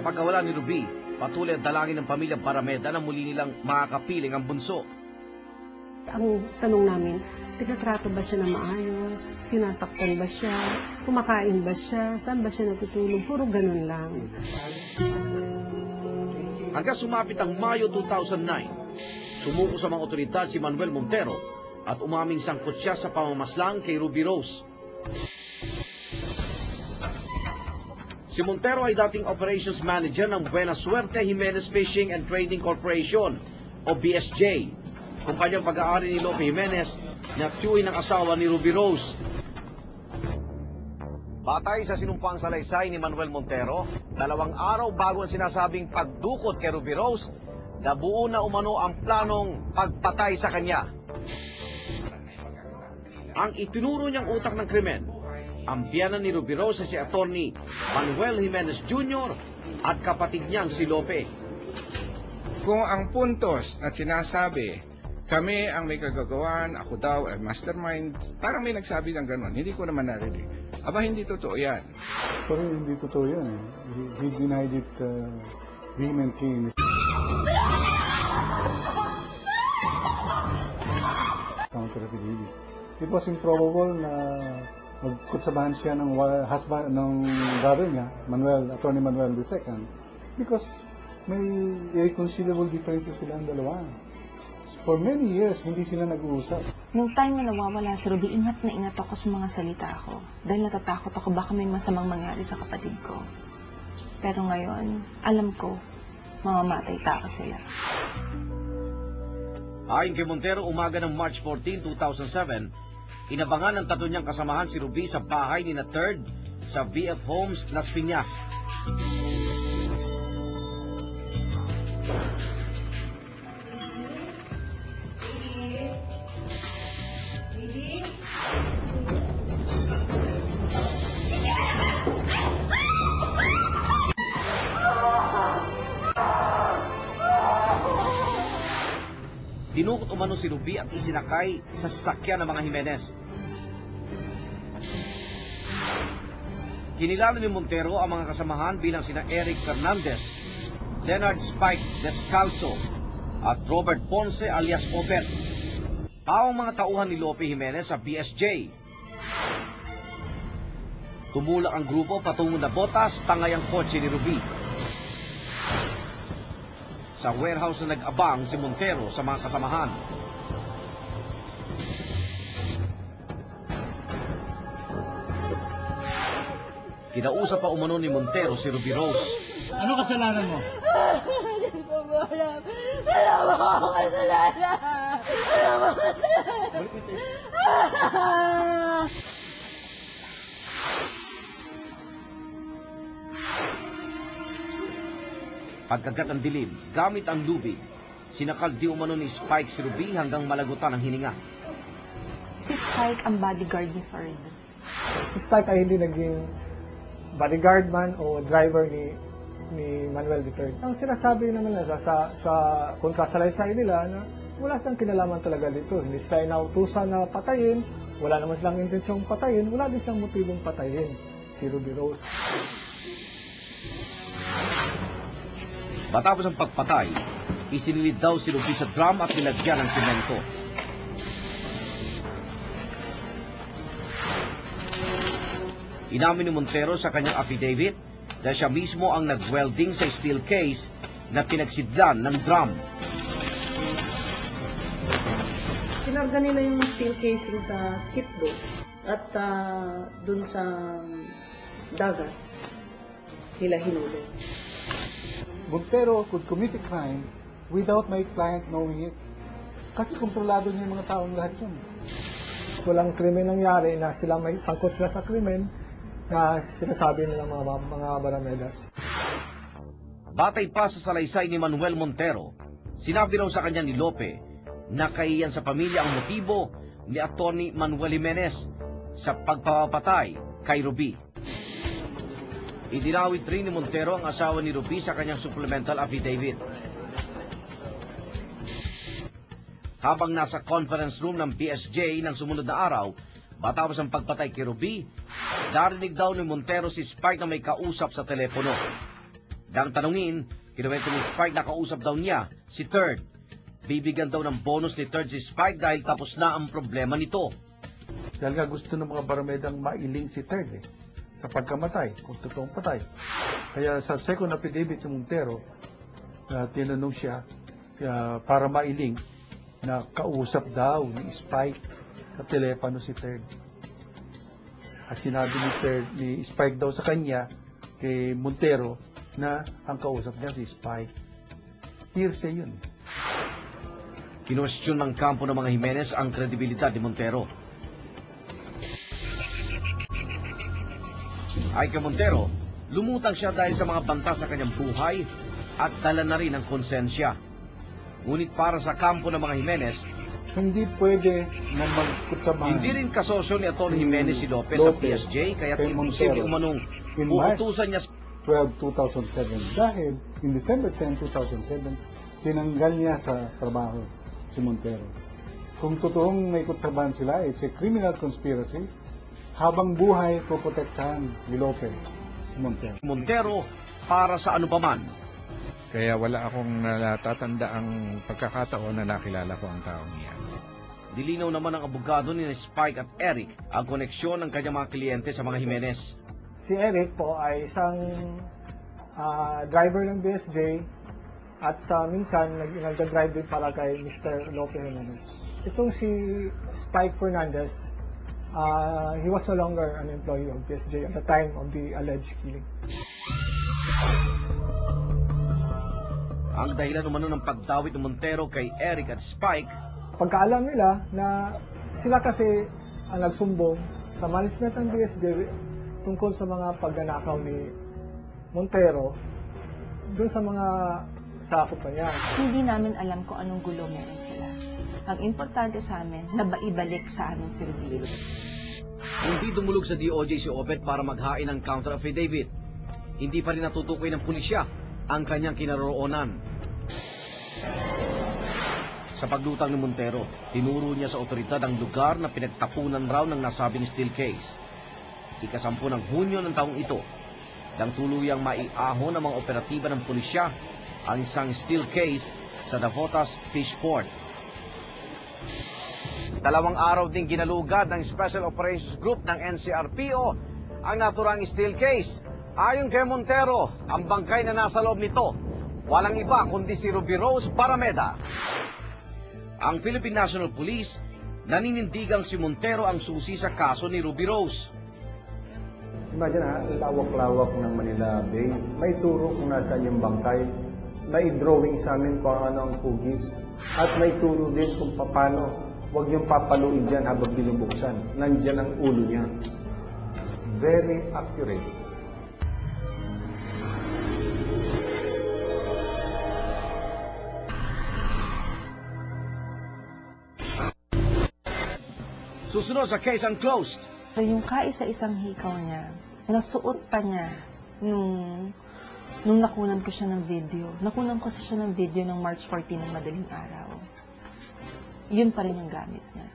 pagkawala ni Ruby, patuloy ang dalangin ng pamilya Barameda na muli nilang makakapiling ang bunso. Ang tanong namin, tinatrato ba siya na maayos? Sinasaktan ba siya? Kumakain ba siya? Saan ba siya natutulog? Puro ganun lang. Hanggang sumapit ang Mayo 2009, sumuko sa mga otoridad si Manuel Montero at umaming sangkot siya sa pamamaslang kay Ruby Rose. Si Montero ay dating operations manager ng Buena Suerte Jimenez Fishing and Trading Corporation o BSJ, kumpanyang pag-aari ni Lope Jimenez na tiyuhin ng asawa ni Ruby Rose. Batay sa sinumpang salaysay ni Manuel Montero, 2 araw bago ang sinasabing pagdukot kay Ruby Rose, nabuo na umano ang planong pagpatay sa kanya. Ang itinuro niyang utak ng krimen, ang biyanan ni Ruby Rose si Attorney Manuel Jimenez Jr. at kapatid niyang si Lope. Kung ang puntos at sinasabi, kami ang may kagagawan, ako daw ay mastermind, parang may nagsabi ng gano'n, hindi ko naman narinig. Aba, hindi totoo yan. Pero hindi totoo yan eh. He denied it vehemently. Counter affidavit. It was improbable na magkutsabahan siya ng husband ng brother niya, Attorney Manuel II, because may considerable differences silang dalawa. For many years, hindi sila nag-uusap. Nung time na nawawala si Ruby, ingat na ingat ako sa mga salita ko. Dahil natatakot ako baka may masamang mangyari sa kapatid ko. Pero ngayon, alam ko, mamamatay tao sila. Ayon kay Montero, umaga ng March 14, 2007, inabangan ng 3 niyang kasamahan si Ruby sa bahay ni na Third sa BF Homes, Las Piñas. Dinukot umano si Ruby at isinakay sa sasakyan ng mga Jimenez. Kinilala ni Montero ang mga kasamahan bilang sina Eric Fernandez, Leonard Spike Descalzo at Robert Ponce alias Obet. Taong mga tauhan ni Lope Jimenez sa BSJ. Tumulak ang grupo patungo na Botas, tangay ang kotse ni Ruby. Sa warehouse na nag-abang si Montero sa mga kasamahan. Kinausap pa umano ni Montero si Ruby Rose. Ano kasalanan mo? Hindi ko po alam. Alam mo ako kasalanan. Alam mo kasalanan. Pagkagat ng dilim, gamit ang lubid, sinakal di umano ni Spike si Ruby hanggang malagutan ang hininga. Si Spike ang bodyguard ni Third. Si Spike ay hindi naging bodyguard man o driver ni Manuel III. Ang sinasabi naman nila sa kontrasalaysay nila na wala silang kinalaman talaga dito. Hindi sila inautusan na patayin, wala naman silang intensyong patayin, wala din silang motibong patayin si Ruby Rose. Matapos ang pagpatay, isinilid daw si Ruby sa drum at nilagyan ng semento. Inamin ni Montero sa kanyang affidavit dahil siya mismo ang nag-welding sa steel case na pinagsidlan ng drum. Kinarga nila yung steel casing sa skip boat at dun sa dagat nila hinuli. Montero could commit a crime without my client knowing it. Kasi kontrolado niya yung mga taong lahat yun. So, walang krimen nangyari na sila may sangkot sila sa krimen na sinasabi nila mga Baramedas. Batay pa sa salaysay ni Manuel Montero, sinabi raw sa kanya ni Lope na kaiyan sa pamilya ang motibo ni Atty. Manuel Jimenez sa pagpapatay kay Ruby. Idinawit rin ni Montero ang asawa ni Ruby sa kanyang supplemental affidavit. Habang nasa conference room ng PSJ ng sumunod na araw, matapos ang pagpatay kay Ruby, narinig daw ni Montero si Spike na may kausap sa telepono. Nang tanungin, kinuwento ni Spike na kausap daw niya si Third. Bibigyan daw ng bonus ni Third si Spike dahil tapos na ang problema nito. Dahil nga gusto ng mga baromedang mailing si Third sa pagkamatay, kung totoong patay. Kaya sa second affidavit ng Montero, tinanong siya para mailing na kausap daw ni Spike sa telepono si Third. At sinabi ni Spike daw sa kanya, kay Montero, na ang kausap niya si Spike. Hearsay yun. Kinwestiyon ng kampo ng mga Jimenez ang kredibilidad ni Montero. Ay kay Montero, lumutang siya dahil sa mga banta sa kanyang buhay at dala na rin ang konsensya. Ngunit para sa kampo ng mga Jimenez, Hindi pwede na magkutsabahan. hindi rin kasosyo ni Atty. Jimenez si Lopez sa PSJ kaya kay imposible Montero umanong in March uutusan niya 12, 2007. Dahil in December 10, 2007, tinanggal niya sa trabaho si Montero. Kung totoong may kutsabahan sila, it's a criminal conspiracy. Habang buhay, poprotektahan ni Lopez si Montero. Montero para sa anupaman. Kaya wala akong natatanda ang pagkakataon na nakilala ko ang taong iyan. Dilinaw naman ng abogado ni Spike at Eric ang koneksyon ng kanyang mga kliyente sa mga Jimenez. Si Eric po ay isang driver ng BSJ at sa minsan nag-drive din para kay Mr. Lope Jimenez. Itong si Spike Fernandez, he was no longer an employee of BSJ at the time of the alleged killing. Ang dahilan umano ng pagdawit ng Montero kay Eric at Spike, Pagkaalam nila na sila kasi ang nagsumbong sa management ng BSJ tungkol sa mga pagnanakaw ni Montero doon sa mga sakop pa niya. Hindi namin alam kung anong gulo meron sila. Ang importante sa amin, na ibalik sa amin si Rubio. hindi dumulog sa DOJ si Obet para maghain ng counter affidavit. Hindi pa rin natutukoy ng pulisya ang kanyang kinaroroonan. Sa paglutang ni Montero, tinuro niya sa otoridad ang lugar na pinagtapunan raw ng nasabing steel case. Ika-10 ng Hunyo ng taong ito, nang tuluyang maiahon ng mga operatiba ng pulisya ang isang steel case sa Navotas Fishport. 2 araw ding ginalugad ng Special Operations Group ng NCRPO ang naturang steel case. Ayon kay Montero, ang bangkay na nasa loob nito, walang iba kundi si Ruby Rose Barameda. Ang Philippine National Police, naninindigang si Montero ang susi sa kaso ni Ruby Rose. Imagine lawak-lawak ng Manila Bay. May turo kung nasaan yung bangkay. May drawing sa amin kung ano ang hugis. At may turo din kung paano. Huwag yung papaluin dyan habang binubuksan. Nandyan ang ulo niya. Very accurate. Susunod sa case unclosed. So yung kaisa-isang hikaw niya, nasuot pa niya nung nakunan ko siya ng video. Nakunan ko siya ng video ng March 14 ng madaling araw. Yun pa rin yung gamit niya.